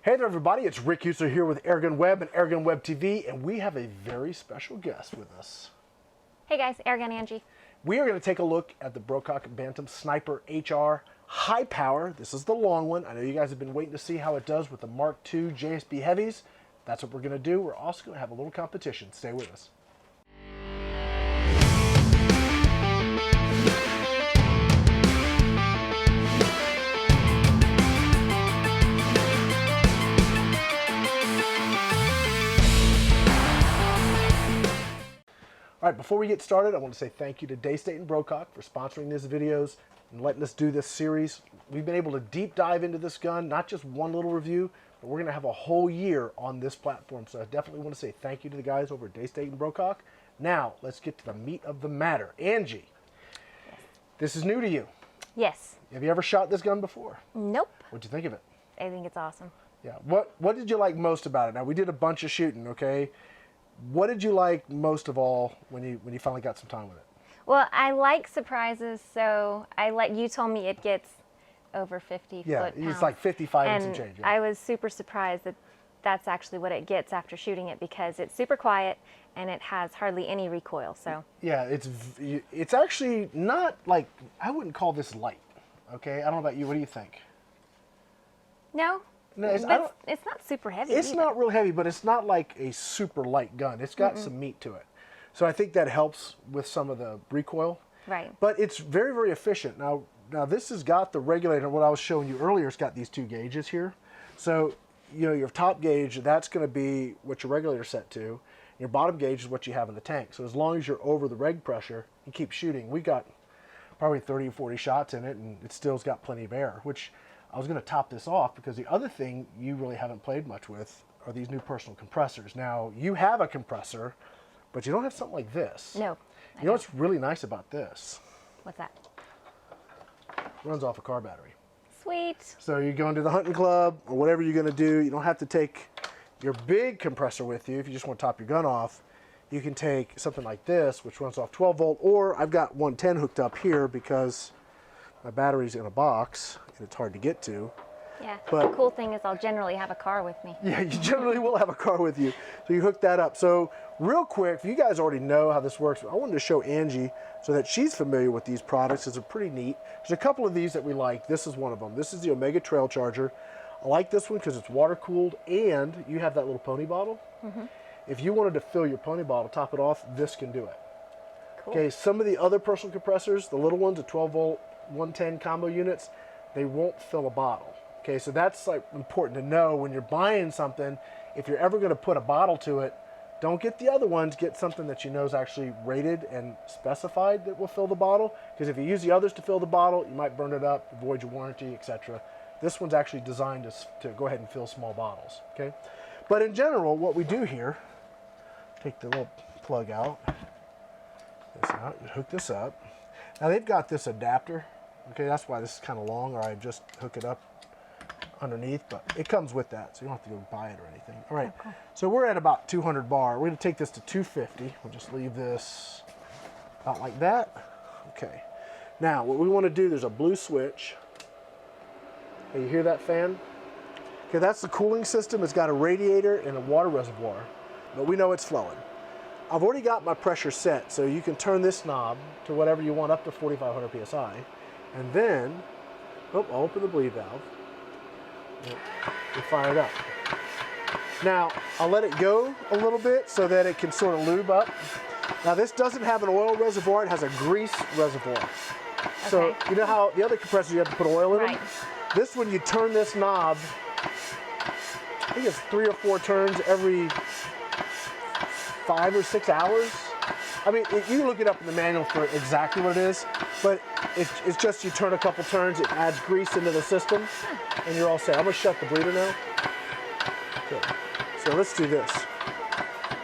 Hey there everybody, it's Rick Huser here with AirgunWeb and AirgunWeb TV, and we have a very special guest with us. Hey guys, Airgun Angie. We are going to take a look at the Brocock Bantam Sniper HR High Power. This is the long one. I know you guys have been waiting to see how it does with the Mark II JSB heavies. That's what we're going to do. We're also going to have a little competition. Stay with us. All right, before we get started, I want to say thank you to Daystate and Brocock for sponsoring these videos and letting us do this series. We've been able to deep dive into this gun, not just one little review, but we're going to have a whole year on this platform. So I definitely want to say thank you to the guys over at Daystate and Brocock. Now, let's get to the meat of the matter. Angie, yes. This is new to you. Yes. Have you ever shot this gun before? Nope. What'd you think of it? I think it's awesome. Yeah. What did you like most about it? Now, we did a bunch of shooting, okay? What did you like most of all when you finally got some time with it? Well, I like surprises, so you told me it gets over 50 yeah, foot-pounds. it's like 55 and some change. Yeah. I was super surprised that that's actually what it gets after shooting it, because it's super quiet and it has hardly any recoil. So yeah, it's actually not like, I wouldn't call this light. Okay, I don't know about you. What do you think? No. No, it's not super heavy. It's either. not real heavy, but it's not like a super light gun. It's got some meat to it. So I think that helps with some of the recoil. Right. But it's very, very efficient. Now this has got the regulator. What I was showing you earlier, it's got these two gauges here. So, you know, your top gauge, that's going to be what your regulator's set to. Your bottom gauge is what you have in the tank. So as long as you're over the reg pressure, you keep shooting. We got probably 30 or 40 shots in it, and it still's got plenty of air, which I was going to top this off because the other thing you really haven't played much with are these new personal compressors. Now, you have a compressor, but you don't have something like this. No. You know what's really nice about this? What's that? It runs off a car battery. Sweet. So you're going to the hunting club or whatever you're going to do, you don't have to take your big compressor with you if you just want to top your gun off. You can take something like this, which runs off 12 volt, or I've got 110 hooked up here because my battery's in a box and it's hard to get to. Yeah, but the cool thing is I'll generally have a car with me. Yeah, you generally will have a car with you. So you hook that up. So real quick, you guys already know how this works, but I wanted to show Angie so that she's familiar with these products. It's pretty neat. There's a couple of these that we like. This is one of them. This is the Omega Trail Charger. I like this one because it's water cooled and you have that little pony bottle. If you wanted to fill your pony bottle, top it off, this can do it. Cool. Okay, some of the other personal compressors, the little ones, the 12 volt 110 combo units, they won't fill a bottle. Okay, so that's like important to know when you're buying something. If you're ever going to put a bottle to it, don't get the other ones. Get something that you know is actually rated and specified that will fill the bottle. Because if you use the others to fill the bottle, you might burn it up, avoid your warranty, etc. This one's actually designed to go ahead and fill small bottles. Okay, but in general, what we do here, take the little plug out, this out, you hook this up. Now they've got this adapter. Okay, that's why this is kind of long, or I just hook it up underneath, but it comes with that, so you don't have to go buy it or anything. All right, cool. So we're at about 200 bar. We're going to take this to 250. We'll just leave this out like that. Okay, now what we want to do, there's a blue switch. Okay, you hear that fan? Okay, that's the cooling system. It's got a radiator and a water reservoir, but we know it's flowing. I've already got my pressure set, so you can turn this knob to whatever you want, up to 4,500 PSI. And then, I'll open the bleed valve. And fire it up. Now, I'll let it go a little bit so that it can sort of lube up. Now, this doesn't have an oil reservoir, it has a grease reservoir. Okay. So, you know how the other compressors you have to put oil in them? This one, you turn this knob, I think it's 3 or 4 turns every 5 or 6 hours. I mean, you can look it up in the manual for exactly what it is, but it's just you turn a couple turns, it adds grease into the system, and you're all set. I'm going to shut the bleeder now. Okay. So let's do this.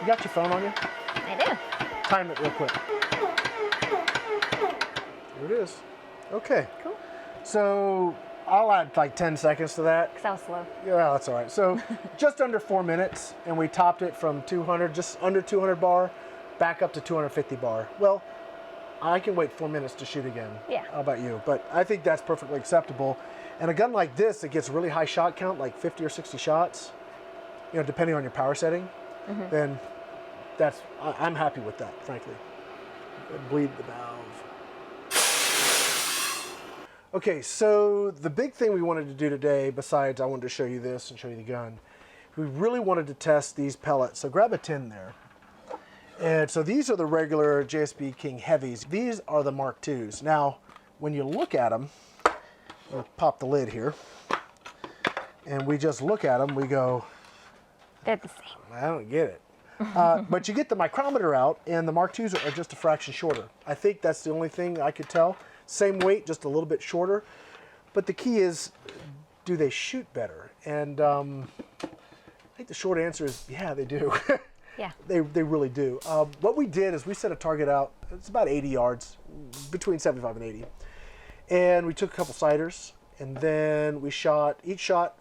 You got your phone on you? I do. Time it real quick. There it is. Okay. Cool. So I'll add like 10 seconds to that. Because I was slow. Yeah, that's all right. So just under 4 minutes, and we topped it from 200, just under 200 bar, back up to 250 bar. Well, I can wait 4 minutes to shoot again. Yeah. How about you? But I think that's perfectly acceptable. And a gun like this, it gets really high shot count, like 50 or 60 shots, you know, depending on your power setting, then I'm happy with that, frankly. Bleed the valve. Okay, so the big thing we wanted to do today, besides I wanted to show you this and show you the gun, we really wanted to test these pellets. So grab a tin there. And so these are the regular JSB King heavies. These are the Mark IIs. Now, when you look at them, we'll pop the lid here, and we just look at them, we go, They're the same. I don't get it. But you get the micrometer out, and the Mark IIs are just a fraction shorter. I think that's the only thing I could tell. Same weight, just a little bit shorter. But the key is, do they shoot better? And I think the short answer is, yeah, they do. Yeah. They really do. What we did is we set a target out, it's about 80 yards, between 75 and 80. And we took a couple sighters, and then we shot, each shot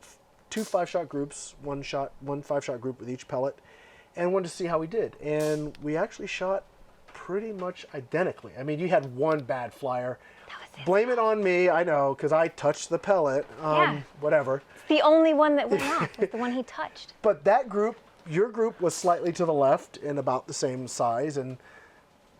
2 5-shot groups, one 5-shot group with each pellet, and wanted to see how we did. And we actually shot pretty much identically. I mean, you had one bad flyer. That was it. Blame it on me, I know, because I touched the pellet, Yeah. whatever. It's the only one that went off was the one he touched. But that group, your group was slightly to the left and about the same size, and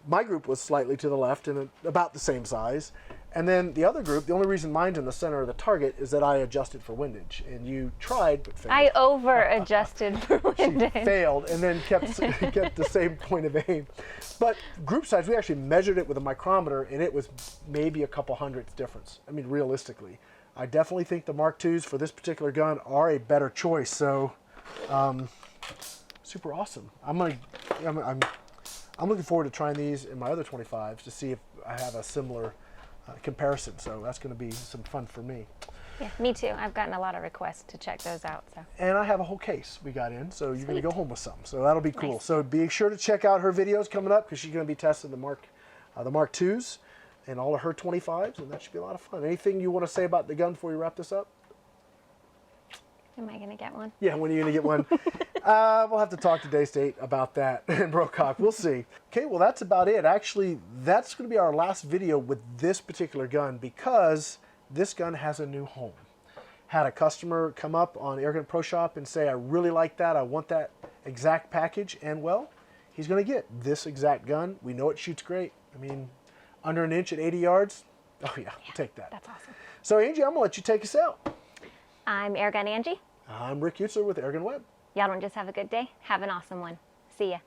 my group was slightly to the left and about the same size. And then the other group, the only reason mine's in the center of the target is that I adjusted for windage. And you tried, but failed. I over-adjusted for windage. Failed, and then kept the same point of aim. But group size, we actually measured it with a micrometer, and it was maybe a couple hundredths difference. I mean, realistically. I definitely think the Mark IIs for this particular gun are a better choice. So, super awesome. I'm looking forward to trying these in my other 25s to see if I have a similar comparison. So that's going to be some fun for me. Yeah, me too. I've gotten a lot of requests to check those out. So. And I have a whole case we got in, so you're going to go home with some. So that'll be cool. Nice. So be sure to check out her videos coming up, because she's going to be testing the Mark IIs and all of her 25s, and that should be a lot of fun. Anything you want to say about the gun before we wrap this up? Am I going to get one? Yeah, when are you going to get one? We'll have to talk to Daystate about that and Brocock. We'll see. Okay, well, that's about it. Actually, that's going to be our last video with this particular gun, because this gun has a new home. Had a customer come up on Airgun Pro Shop and say, I really like that. I want that exact package. And, well, he's going to get this exact gun. We know it shoots great. I mean, under an inch at 80 yards. Oh, yeah, we'll take that. That's awesome. So, Angie, I'm going to let you take us out. I'm Airgun Angie. I'm Rick Utzer with AirgunWeb. Y'all don't just have a good day, have an awesome one. See ya.